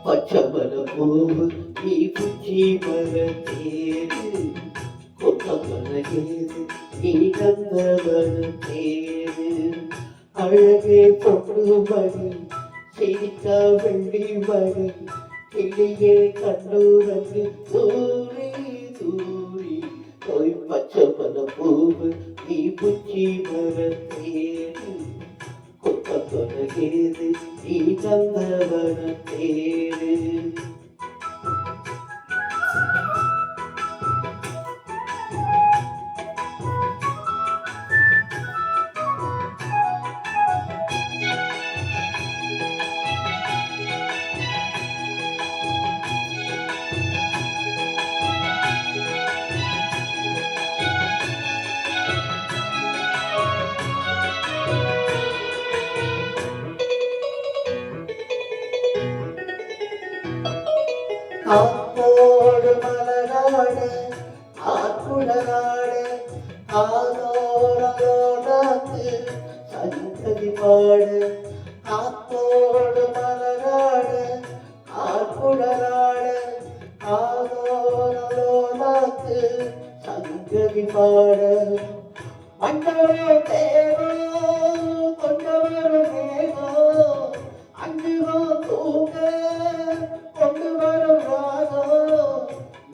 பச்சமல பூவு நீ புச்சி மரத்தேரு கொத்தமலையேது நீ கந்தவன தேரு அழகே பொண்ணு மணி சிரிக்கா வெள்ளி மணி கிளியே கண்ணூரங்கு தூரி தூரி போய் பச்சமல பூவு நீ புச்சி மரத்தேரு கொத்தமலையேது நீ கந்தவன தேரு ஆத்தோடு மலராடு ஆக்குடராடு ஆதோரலோடாக்கு சங்கதி பாடு ஆத்தோடு மலராடு ஆக்குடராடு ஆதோரலோடாக்கு சங்கதி பாடு மண்டலே தேவோ கொண்டவரும் மேகோ அங்குவோ தூங்க கொண்டு வரும் ராகோ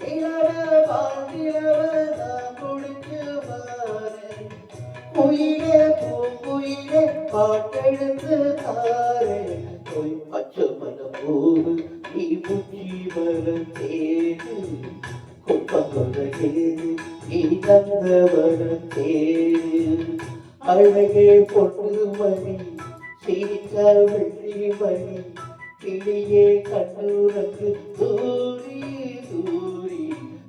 நிலவ பாண்டிலவ நான் குடிச்சு வாரே குயிலே பூங்குயிலே பாட்டெழுந்து தாரே போய் பச்சமல பூவு நீ புச்சி மரம் தேடு கொப்பங்கொலையேது நீ தந்தவன தேடு அழகே பொண்ணு மணி சீக்கா வெள்ளி மணி கிளியே கண்ணூரங்கு தூரி தூரி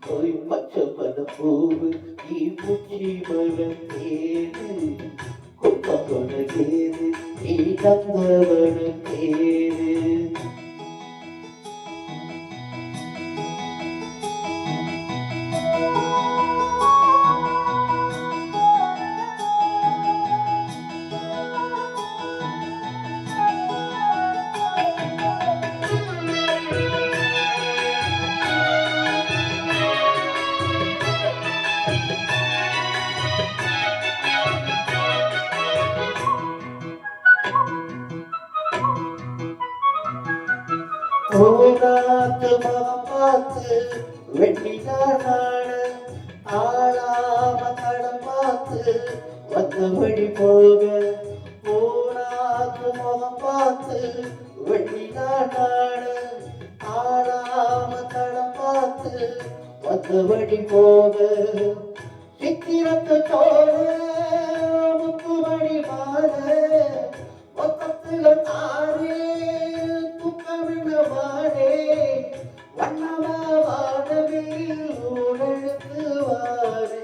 போய் பச்சமல பூவு நீ புச்சி மரம் தேடு கொப்பங்கொலையேது நீ தந்தவன தேடு ஓராத்து மகப்பாத்து வெட்டினாடு ஆளாம தடம் பார்த்து வந்தபடி போக ஓராத்து முகம் பார்த்து வெட்டினாடு ஆளாம தடம் பார்த்து வந்தபடி போக சித்திரத்து தோடு முத்துமணி மாற மொத்தத்துல தாரே துக்கமிடமானே வண்ணமானவில் ஊழெழுத்து வாரே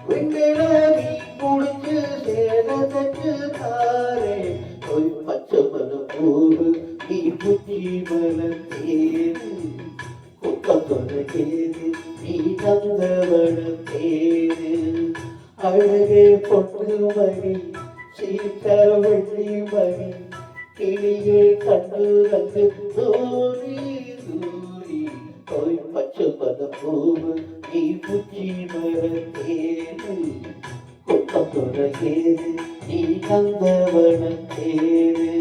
விண்ணில நீ குடிச்சு சேரதற்கு தாரே போய் பச்சமல பூவு நீ புச்சி மரம் தேரு கொக்கொலையேது நீ தந்தவன தேரு அழகே பொண்ணு மணி சீக்கா வெள்ளி மணி கிளியே கண்ணூரங்கு தூரி தூரி போய் பச்சமல பூவு நீ புச்சி மரம் தேரு கொக்கொலையேது நீ தந்தவன தேரு